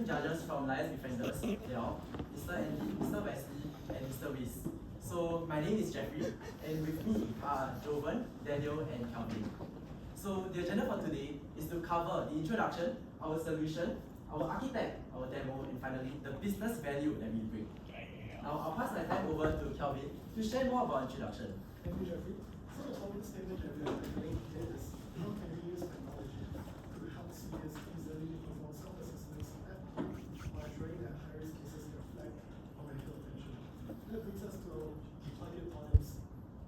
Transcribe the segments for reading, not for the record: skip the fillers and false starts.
distinguished judges from Lions Defenders, they are Mr. Andy, Mr. Wesley, and Mr. Wiz. So my name is Jeffrey, and with me are Jovan, Daniel, and Calvin. So the agenda for today is to cover the introduction, our solution, our architect, our demo, and finally the business value that we bring. Now I'll pass my time over to Calvin to share more about introduction. Thank you, Jeffrey. So the topic statement that we are tackling today is how can we use technology to help students easily perform self-assessments at by ensuring that high-risk cases get flagged or medical attention. That brings us to our target audience,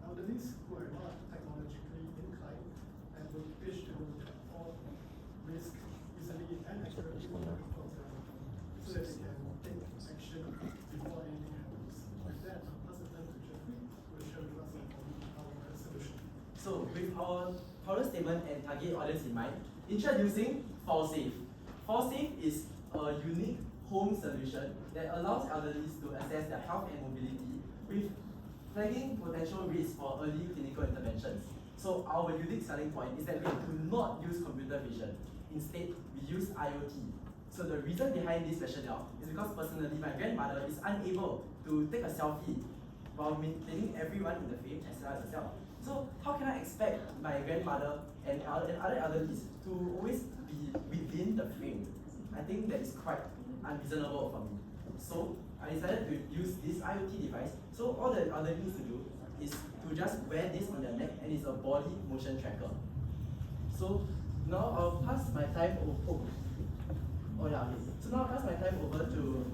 elderlies who are not technologically inclined and will wish to perform risk easily and accurately for their so that they can take action before anything happens. With that, I'll pass the time to Jeffrey, who will share with us our solution. So with our problem statement and target audience in mind, introducing FallSafe. FallSafe is a unique home solution that allows elderly to assess their health and mobility with flagging potential risks for early clinical interventions. So our unique selling point is that we do not use computer vision. Instead, we use IoT. So the reason behind this rationale is because personally, my grandmother is unable to take a selfie while maintaining everyone in the frame as well as herself. So how can I expect my grandmother and other elderlies to always be within the frame? I think that is quite unreasonable for me. So I decided to use this IoT device. So all the elderly needs to do is to just wear this on their neck, and it's a body motion tracker. So now I'll pass my time over. So now I'll pass my time over to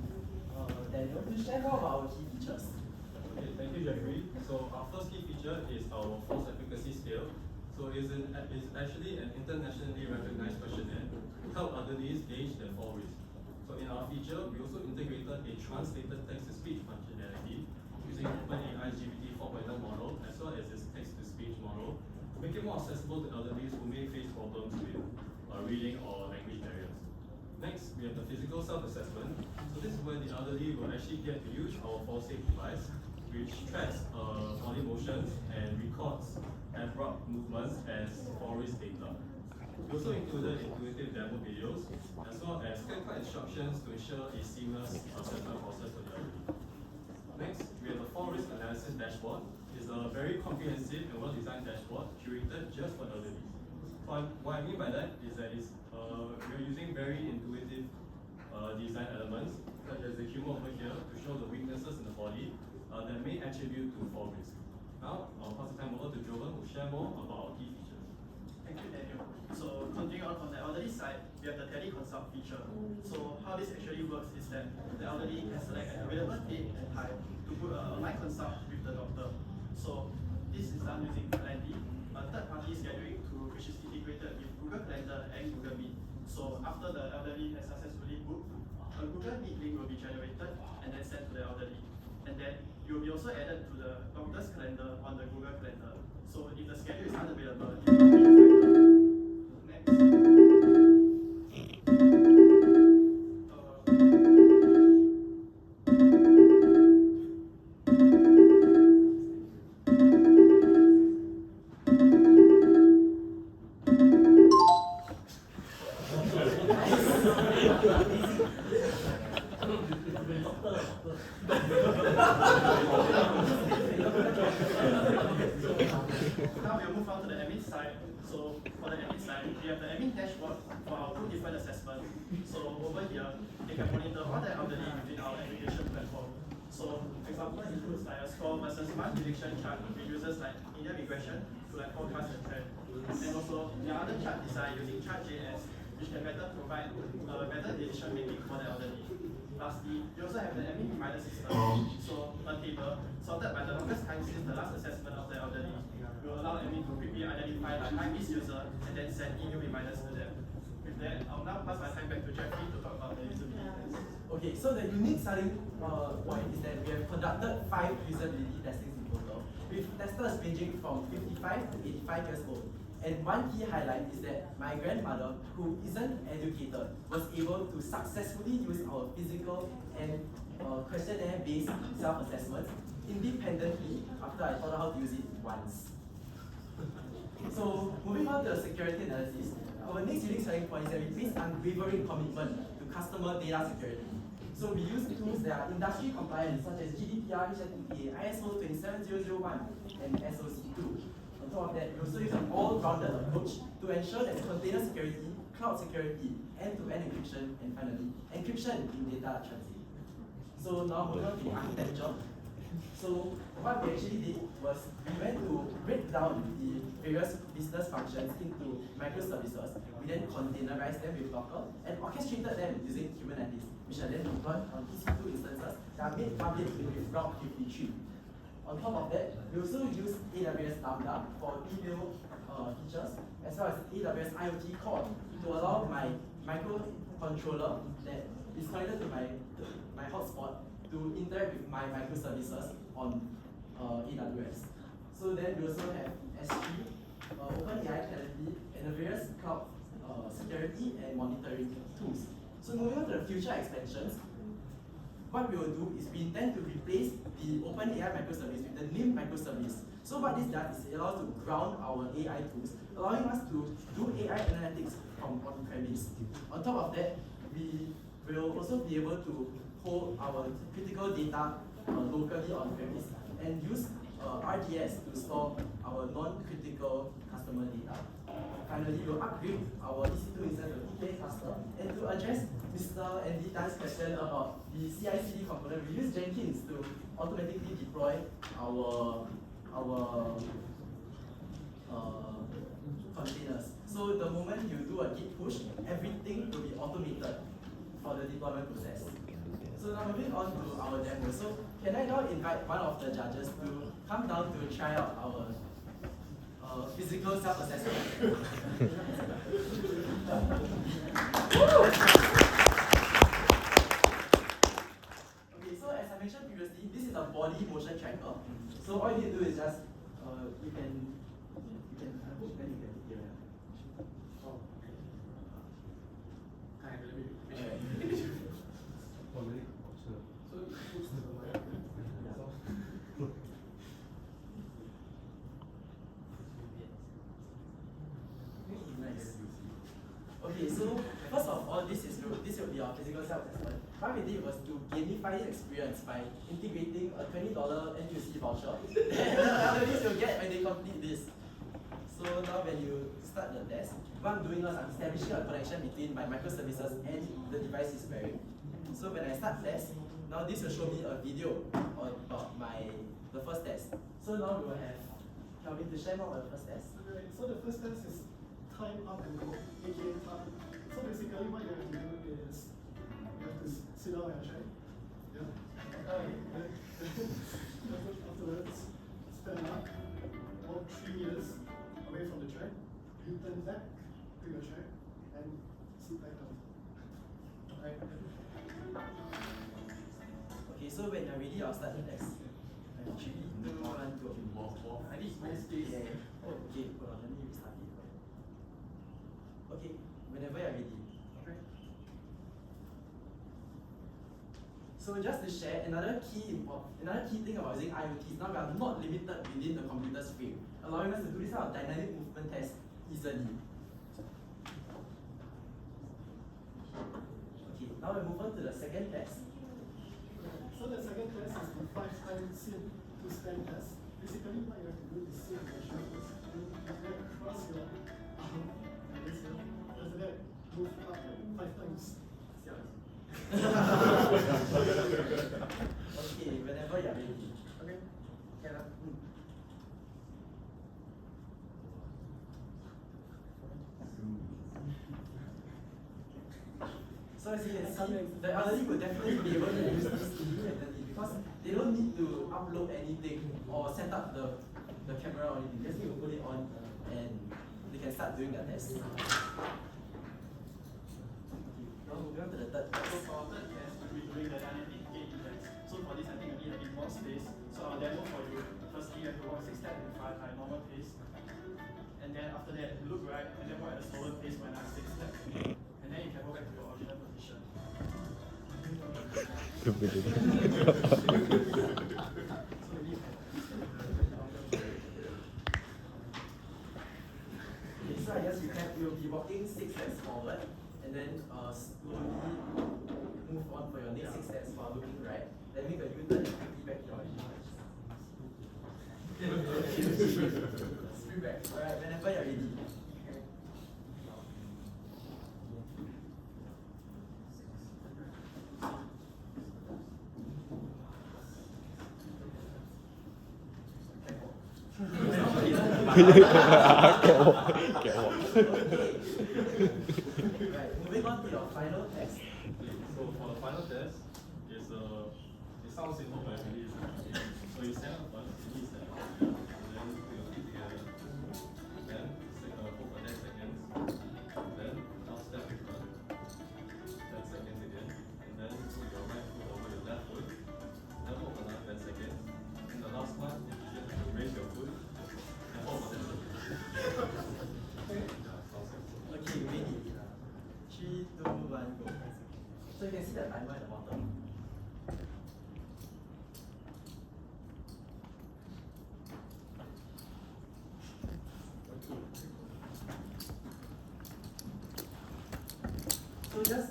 Daniel to share more about our key features. Okay, thank you, Jeffrey. So our first key feature is our false efficacy scale. So it's actually an internationally recognized questionnaire to help elderly gauge their fall risk. So in our feature, we also integrated a translated text-to-speech functionality using OpenAI's GPT 4.0 model as well as its text-to-speech model to make it more accessible to elderly who may face problems with reading or language barriers. Next, we have the physical self-assessment. So this is where the elderly will actually get to use our FallSafe device, which tracks body motions and records abrupt movements as fall risk data. We also included intuitive demo videos, as well as clear-cut instructions to ensure a seamless assessment process for the elderly. Next, we have the fall risk analysis dashboard. It's a very comprehensive and well-designed dashboard curated just for elderly. What I mean by that is that we're using very intuitive design elements, such as the humor over here, to show the weaknesses in the body that may attribute to fall risk. Now, I'll pass the time over to Jovan, who will share more about our key features. Thank you, Daniel. So continuing on from the elderly side, we have the teleconsult feature. So how this actually works is that the elderly can select an available date and time to book a online consult with the doctor. So this is done using Calendly, a third-party scheduling tool which is integrated with Google Calendar and Google Meet. So after the elderly has successfully booked, a Google Meet link will be generated and then sent to the elderly. And then you will be also added to the doctor's calendar on the Google Calendar. So if the schedule is unavailable, it will be affected. Next. Now we'll move on to the admin side. So for the admin side, we have the admin dashboard for our two different assessments. So over here, they can monitor all the elderly within our application platform. So example includes like a score versus mark prediction chart which uses like linear regression to like forecast the trend. And also the other chart design using Chart.js, which can better provide better decision making for the elderly. Lastly, we also have the admin reminder system. So a table sorted by the longest time since the last assessment of the elderly will allow admin to quickly identify the high-risk user and then send email reminders to them. With that, I'll now pass my time back to Jeffrey to talk about the usability test. Okay, so the unique selling point is that we have conducted 5 usability testings in total, with testers ranging from 55 to 85 years old. And one key highlight is that my grandmother, who isn't educated, was able to successfully use our physical and questionnaire-based self-assessments independently after I taught her how to use it once. So moving on to the security analysis, our next unique selling point is that we place unwavering commitment to customer data security. So we use tools that are industry compliant, such as GDPR, HTTP, ISO 27001, and SOC2. On top of that, we also use an all-rounded approach to ensure that container security, cloud security, end-to-end encryption, and finally, encryption in data transit. So now moving on to the architecture. So what we actually did was we went to break down the various business functions into microservices. We then containerized them with Docker and orchestrated them using Kubernetes, which are then deployed on EC2 instances that are made public with Route 53. On top of that, we also use AWS Lambda for email features, as well as AWS IoT Core to allow my microcontroller that is connected to my hotspot to interact with my microservices on AWS. So then we also have S3, OpenAI Canopy, and the various cloud security and monitoring tools. So moving on to the future expansions, what we will do is we intend to replace the OpenAI microservice with the NIM microservice. So what this does is it allows to ground our AI tools, allowing us to do AI analytics from on-premise. On top of that, we will also be able to hold our critical data locally on-premise and use RDS to store our non-critical customer data. Finally, we'll upgrade our EC2 instance to EKA cluster, and to address Mr. Andy Tan's question about the CI/CD component, we use Jenkins to automatically deploy our containers. So the moment you do a git push, everything will be automated for the deployment process. So now moving on to our demo. So can I now invite one of the judges to come down to try out our physical self-assessment? Okay, so as I mentioned previously, this is a body motion tracker. So all you need to do is just you can here. Oh, okay. Hi, let me. So close to the mic. Nice. Okay, so first of all, this will be our physical self-assessment. What we did was to gamify this experience by integrating a $20 NTUC voucher that the elderlies will get when they complete this. So now when you start the test, what I'm doing is I'm establishing a connection between my microservices and the device is wearing. So when I start test, now this will show me a video about the first test. So now we will have Kelvin to share more about the first test. Okay, so the first test is time up and go, aka time. So basically what you have to do is you have to sit down on your chair. Yeah. Afterwards, stand up, walk 3 meters away from the chair, you turn back to your chair and sit back down. Right. Okay, so when you're ready, I'll start the test. 3, 2, 1, go. I need my space. Yeah. Oh, okay, hold on, let me restart it. Okay, whenever you're ready. Okay. So just to share, another key thing about using IoT is now we are not limited within the computer's frame, allowing us to do this kind of dynamic movement test easily. Okay, now we move on to the second test. So the second test is the 5-time sit to stand test. Basically what you have to do is sit on your shoulders and then cross your arm like this here. After that, move up 5 times. Okay, whenever you're ready. Okay? Yeah. So as you can see, the elderly will definitely be able to use this independently because they don't need to upload anything or set up the camera or anything. They just need to put it on and they can start doing their test. Okay, now moving on to the third So test. for our third test, we'll be doing the dynamic gate index. So for this, I think I need a bit more space. So I'll demo for you. Firstly, you have to walk 6 steps in 5 at normal pace. And then after that, look right, and then walk at a slower pace for another 6 steps. And then you can go back to your original position. Okay, so I guess you'll be walking 6 steps forward and then slowly 6 steps while looking right, then make a U-turn and quickly back to your Spring back. Alright, whenever you're ready. Right, moving on to your final test. So for the final test, it sounds simple, but it really isn't. So you stand up first, you need stand up, and then put your feet together, then hold for 10 seconds, then now step in front, 10 seconds again, and then put your right foot over your left foot, then hold for another 10 seconds, and the last one, you just have to raise your foot, and hold for 10 seconds. Yeah, sounds simple. Okay, ready. 3, 2, 1, go. So you can see the timer at the bottom. Okay. So just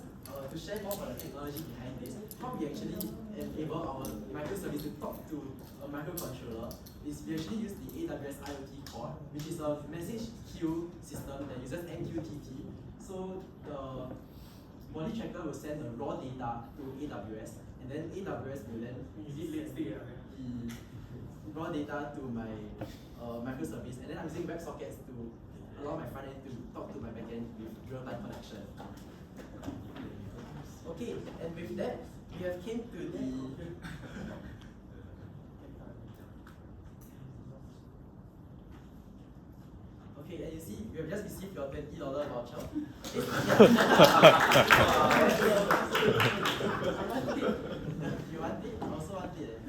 to share more about the technology behind this, how we actually enable our microservice to talk to a microcontroller is we actually use the AWS IoT Core, which is a message queue system that uses MQTT. So the body tracker will send the raw data to AWS, and then AWS will then feed the raw data to my microservice, and then I'm using WebSockets to allow my front end to talk to my backend with real-time connection. Okay, and with that, we have came to the okay, and you see, we have just received your $20 voucher. You want it? I also want it.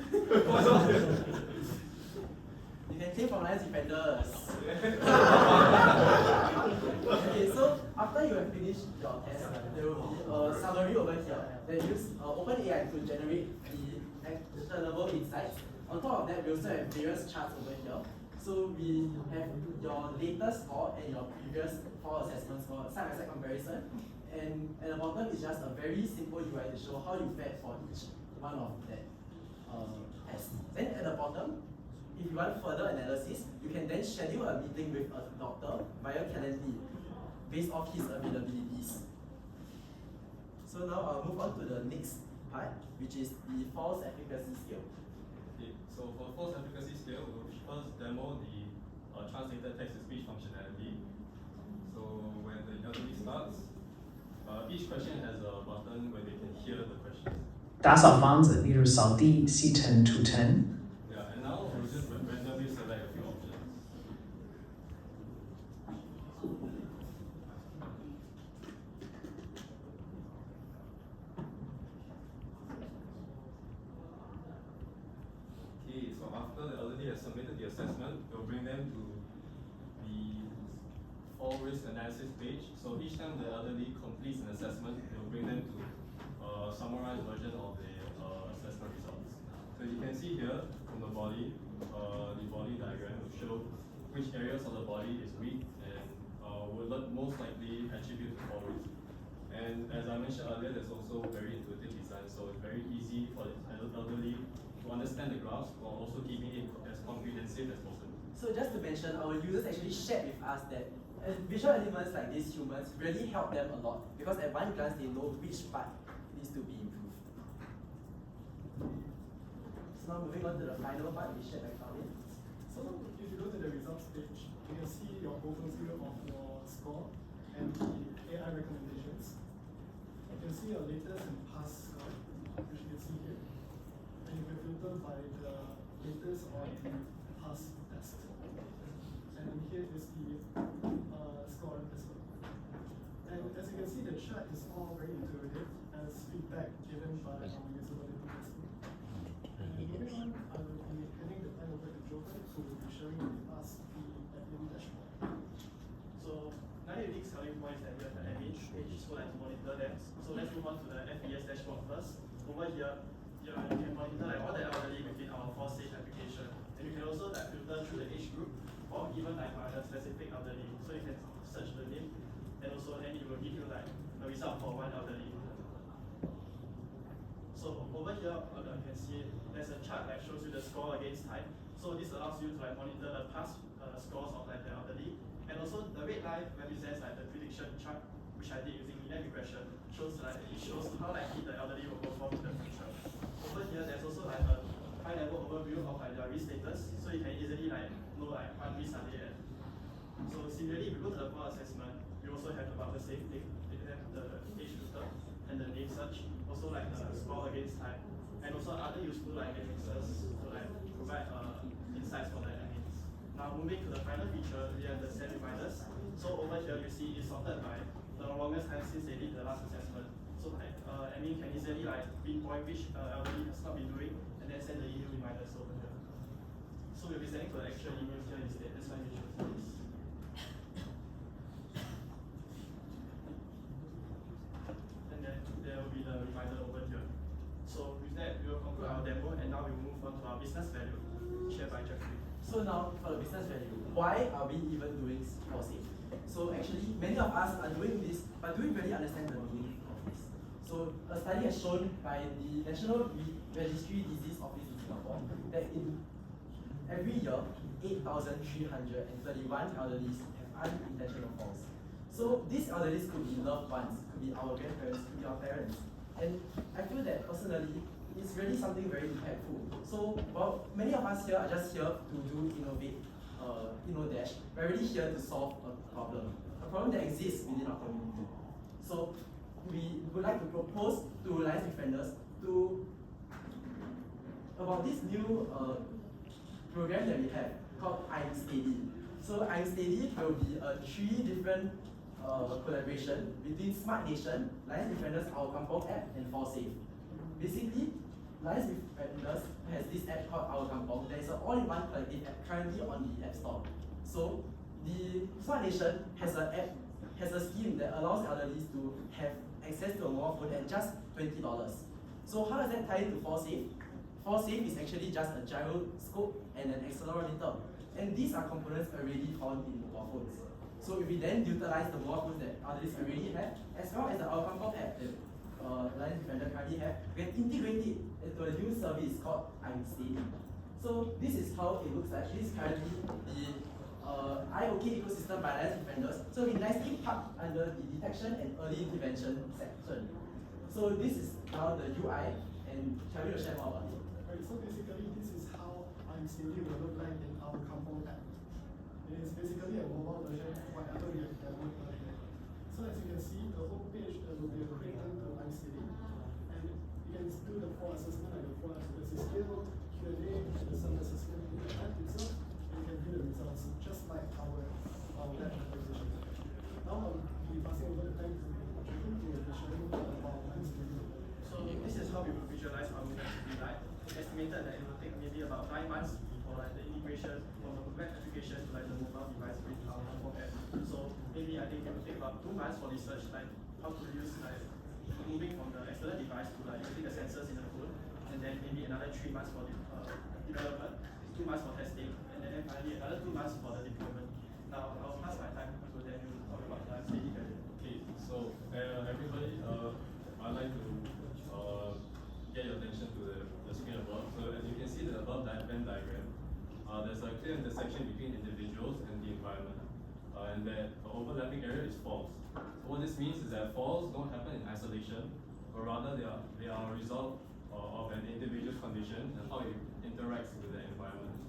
You can claim from Alliance Defenders. Okay, so after you have finished your test, there will be a summary over here that use OpenAI to generate the actionable insights. On top of that, we also have various charts over here. So we have your latest score and your previous 4 assessments for side-by-side comparison. And at the bottom is just a very simple UI to show how you fared for each one of that tests. Then at the bottom, if you want further analysis, you can then schedule a meeting with a doctor via Calendly based off his availabilities. So now I'll move on to the next part, which is the false efficacy scale. Okay, so for the false efficacy scale, we'll first demo the translated text-to-speech functionality. So when the elderly starts, each question has a button where they can hear the questions. 打扫房子，例如扫地，吸尘、除尘。 Yeah, and now we'll just randomly select a few options. Okay, so after the elderly has submitted the assessment, we'll bring them to the all risk analysis page. So each time the elderly completes an assessment, we'll bring them to a summarized version of the assessment results. So you can see here from the body diagram will show which areas of the body is weak and will most likely attribute to fall risk. And as I mentioned earlier, there's also very intuitive design, so it's very easy for the elderly to understand the graphs while also keeping it as comprehensive as possible. So just to mention, our users actually shared with us that visual elements like these humans really help them a lot because at one glance they know which part needs to be improved. So now moving on to the final part, we shared by Colin. So if you go to the results page, you can see your overview of your score and the AI recommendations. You can see your latest and past score, which you can see here. And you can filter by the latest or the past test. And here is the score as well. And as you can see, the chart is all very intuitive as feedback given by our usability testing. And moving on, I will be handing the time over to Joker, who will be sharing with us the admin dashboard. So now the unique selling points that we have the admin page, so like to monitor them. So let's move on to the FBS dashboard first. Over here, you can monitor like all the elderly within our ForSafe application. And you can also like filter through the age group or even like a specific elderly. So you can search the name and also then it will give you like a result for one elderly. So over here, you can see there's a chart that shows you the score against time. So this allows you to like monitor the past scores of like the elderly, and also the red line represents like the prediction chart, which I did using linear regression. It shows how likely the elderly will perform in the future. Over here, there's also like a high-level overview of like their risk status, so you can easily like know like what risk are they at. So similarly, if you go to the fall assessment, you also have about the same thing. You have the age filter and the name search, also like the score against time, and also other useful like matrices to like provide insights for the admins. Now moving to the final feature, we have the set reminders. So over here you see it's sorted by the longest time since they did the last assessment. So like admin can easily like pinpoint which elderly has not been doing and then send the email reminders over here. So we'll be sending to the actual email here instead. That's why we choose this. And then there will be the reminder over here. So with that, we will conclude our demo, and now we will move on to our business value, shared by Jeffrey. So now for the business value, why are we even doing FallSafe? So actually, many of us are doing this, but do we really understand the meaning of this? So a study has shown by the National Registry Disease Office in Singapore that in every year, 8,331 elderly have unintentional falls. So these elderly could be loved ones, could be our grandparents, could be our parents. And I feel that personally, it's really something very impactful. So while many of us here are just here to do InnoDash, we're really here to solve a problem that exists within our community. So we would like to propose to Lions Defenders about this new program that we have called I'm Steady. So I'm Steady will be a 3 different collaboration between Smart Nation, Lions Defenders, Our Kampong app, and FallSafe. Basically, Lions Defenders has this app called Our Kampong that is an all-in-one collective app currently on the App Store. So the Smart Nation has a scheme that allows elderly to have access to a mobile phone at just $20. So how does that tie into FallSafe? FallSafe is actually just a gyroscope and an accelerometer, and these are components already found in mobile phones. So if we then utilize the mobile phones that others already have, as well as the Our Kampong app that Lions Defender currently have, we can integrate it into a new service called I'm Steady. So this is how it looks like. This is currently the IOK ecosystem by Lions Defenders. So we nicely parked under the detection and early intervention section. So this is now the UI, and Charlie will share more about it. Right, so basically this is how I'm Steady will look like in our Kampong app. It is basically a mobile version of whatever we have demoed earlier. So as you can see, the home page there will be a quick link to I'm Steady, and you can do the fall assessment like the fall accuracy scale, Q&A, the self-assessment in the app itself, and you can view the results just like our web application. Now I'll be passing over the time to Jeffrey who will be sharing more about I'm Steady. So this is how we will visualize our web to be like. Estimated that it will take maybe about 9 months for like the integration from the web application to like the mobile device with our Kampong app. So maybe I think it will take about 2 months for research, like how to use like moving from the external device to like using the sensors in the phone, and then maybe another 3 months for the development, 2 months for testing, and then finally another 2 months for the deployment. Now I'll pass my time to Daniel to talk about the steady value. Okay, so everybody, I'd like to get your attention to the screen above. So as you can see the above Venn diagram, there's a clear intersection between individuals and the environment, and that the overlapping area is falls. So what this means is that falls don't happen in isolation, but rather they are a result of an individual's condition and how it interacts with the environment.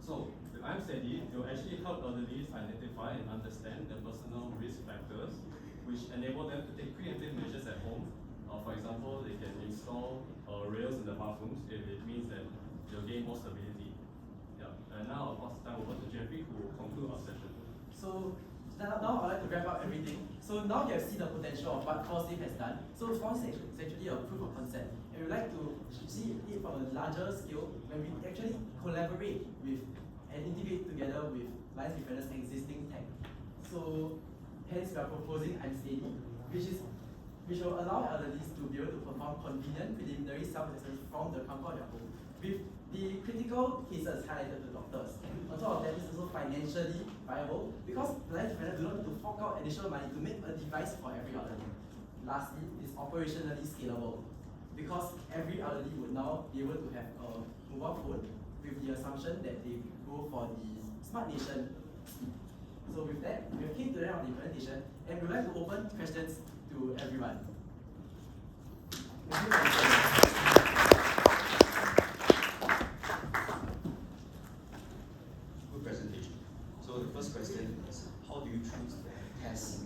So with I'm Steady, it will actually help elderly identify and understand the personal risk factors, which enable them to take preemptive measures at home. For example, they can install rails in the bathrooms if it means that they'll gain more stability. Yeah. And now I'll pass the time over to Jeffrey, who will conclude our session. So now I'd like to wrap up everything. So now you have seen the potential of what FallSafe has done. So FallSafe is actually a proof of concept, and we'd like to see it from a larger scale when we actually collaborate with and integrate together with Lions Defenders' existing tech. So hence we are proposing I'm Steady, which will allow elderly to be able to perform convenient preliminary self-assessment from the comfort of their home, with the critical cases highlighted to doctors. On top of that, it's also financially viable because Lions Defenders do not need to fork out additional money to make a device for every elderly. Lastly, it's operationally scalable. because every elderly would now be able to have a mobile phone with the assumption that they go for the Smart Nation scheme. So with that, we have came to the end of the presentation, and we would like to open questions to everyone. Thank you for listening. Good presentation. So the first question is, how do you choose the test to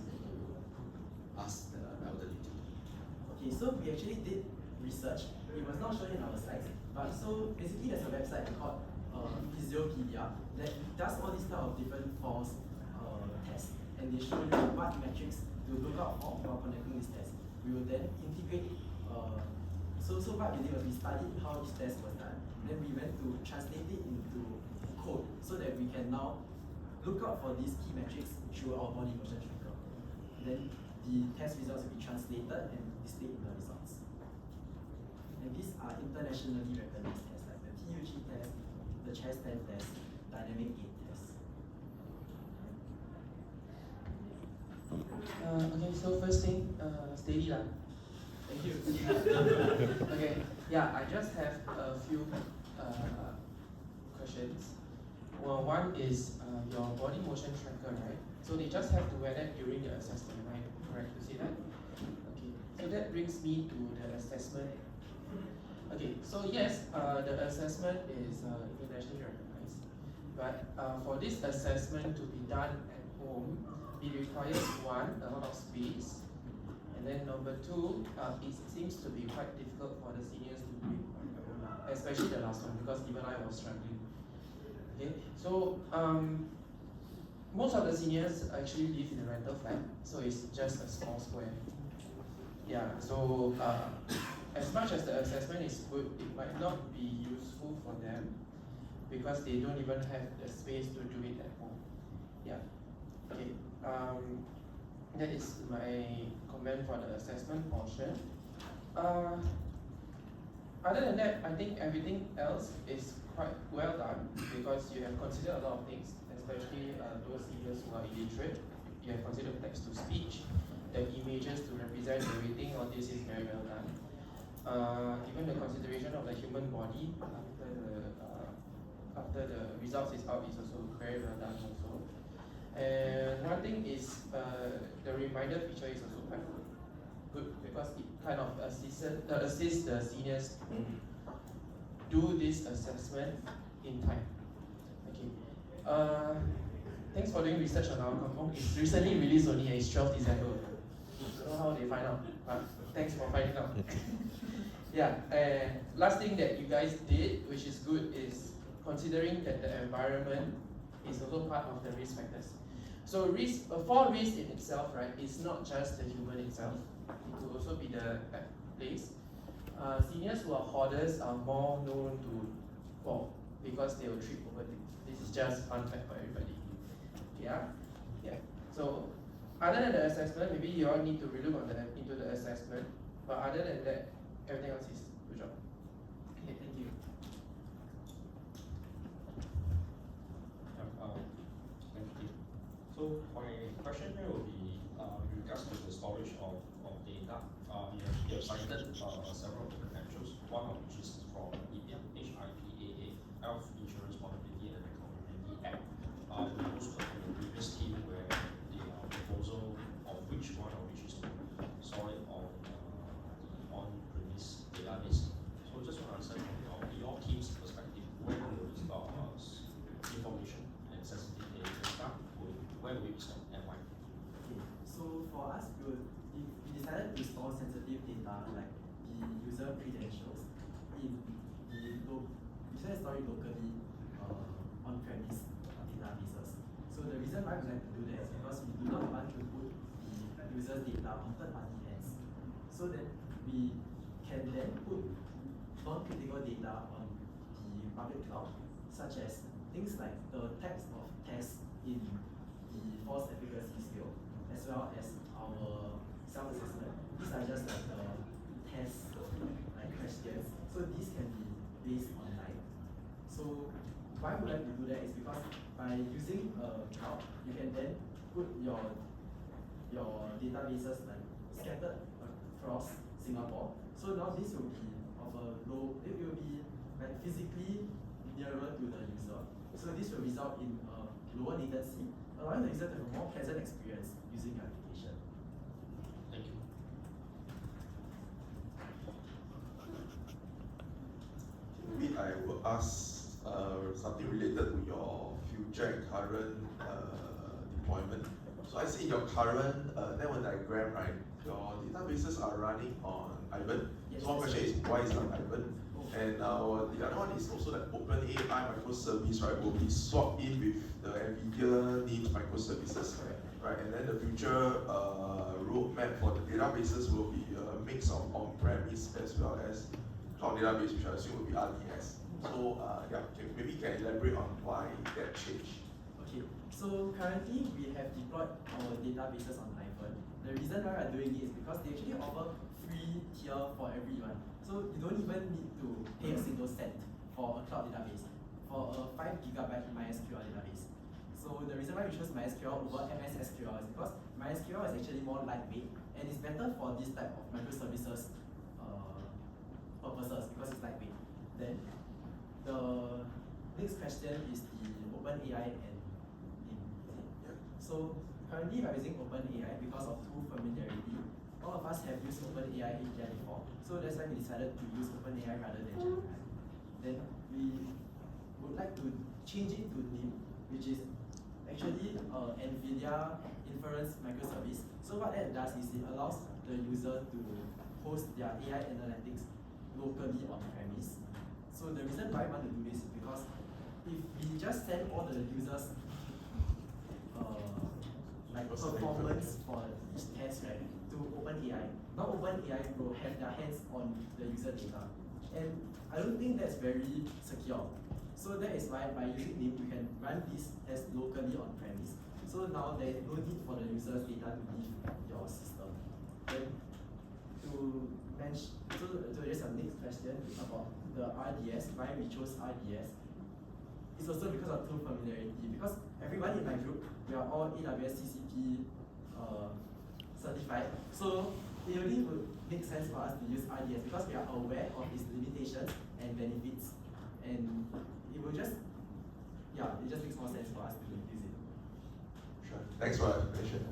ask the elderly to? Okay, so we actually did research. It was not shown in our slides, but so basically there's a website called Physiopedia that does all these type of different falls tests, and they show you what metrics to look out for while conducting this test. We will then integrate. So what we did was we studied how each test was done, then we went to translate it into code so that we can now look out for these key metrics through our body motion tracker. Then the test results will be translated and displayed in the results. And these are internationally recognized tests like the TUG test, the chest stand test, dynamic gait test. Okay, so first thing, steady lah. Thank you. Okay, yeah, I just have a few questions. Well, one is your body motion tracker, right? So they just have to wear that during the assessment, right? Correct to say that? Okay, so that brings me to the assessment. Okay, so yes, the assessment is internationally recognized, but for this assessment to be done at home, it requires one, a lot of space, and then number two, it seems to be quite difficult for the seniors to do it on their own, especially the last one, because even I was struggling. Okay, so most of the seniors actually live in a rental flat, so it's just a small square. Yeah, so as much as the assessment is good, it might not be useful for them because they don't even have the space to do it at home. Yeah, okay. That is my comment for the assessment portion. Other than that, I think everything else is quite well done because you have considered a lot of things, especially those seniors who are illiterate. You have considered text to speech, the images to represent the rating. All this is very well done. Even the consideration of the human body after the results is out is also very well done also. And one thing is the reminder feature is also quite good because it kind of assists the seniors to do this assessment in time. Okay. Thanks for doing research on our kampong. It's recently released only, it's 12 December. I don't know how they find out, but thanks for finding out. Yeah, and last thing that you guys did, which is good, is considering that the environment is also part of the risk factors. So risk, for risk in itself, right, is not just the human itself. It could also be the place. Seniors who are hoarders are more known to fall because they will trip over things. This is just fun fact for everybody. Yeah, yeah. So other than the assessment, maybe you all need to relook on into the assessment. But other than that, everything else is good job. Okay, thank you. Thank you. So my question here will be in regards to the storage of data. You have cited several potentials, one of which is from HIPAA, Health Insurance Portability and Accountability Act. We also got the previous team where the proposal of which one of which is to store it on-premise database. So just want to understand from your team's perspective, when will this information and sensitive data, where will it be stored and why? Okay, so for us, we decided to store sensitive data like the user credentials in we decided to store it locally on-premise databases. So the reason why we like to do that is because we do not want to put the user's data on third-party hands, so that we can then put non-critical data on the public cloud, such as things like the text of tests in the false efficacy scale, as well as our self-assessment. These are just like the test like questions, so these can be based online. So why we like to do that is because by using a cloud, you can then put your databases like scattered across Singapore, So now this will be of a low, it will be like physically nearer to the user. So this will result in a lower latency, allowing the user to have a more pleasant experience using the application. Thank you. Maybe I will ask something related to your future and current deployment. So I see in your current network diagram, right, your databases are running on Ivan. Yes, So one question is, why is it on Ivan? And the other one is also that OpenAI microservice, right, will be swapped in with the NVIDIA NIMs microservices, right? And then the future roadmap for the databases will be a mix of on-premise as well as cloud database, which I assume will be RDS. So maybe you can elaborate on why that change. Okay, so currently we have deployed our databases on Ivan. The reason why we're doing it is because they actually offer free tier for everyone. So you don't even need to pay a single cent for a cloud database, for a 5 GB MySQL database. So the reason why we chose MySQL over MS SQL is because MySQL is actually more lightweight and it's better for this type of microservices purposes because it's lightweight. Then the next question is the OpenAI and NIM. So currently we are using OpenAI because of tool familiarity. All of us have used OpenAI API before, so that's why we decided to use OpenAI rather than Gemini. Then we would like to change it to NIM, which is actually NVIDIA inference microservice. So what that does is it allows the user to host their AI analytics locally on premise. So the reason why I want to do this is because if we just send all the users like performance for each test, right, to OpenAI, now OpenAI will have their hands on the user data. And I don't think that's very secure. So that is why by using NIM, you can run this test locally on premise. So now there is no need for the user's data to leave your system. Then to address our next question about the RDS, why we chose RDS, it's also because of tool familiarity. Because everyone in my group, we are all AWS CCP certified. So it only would make sense for us to use RDS because we are aware of its limitations and benefits. And it will just, it just makes more sense for us to use it. Sure. Thanks for the explanation.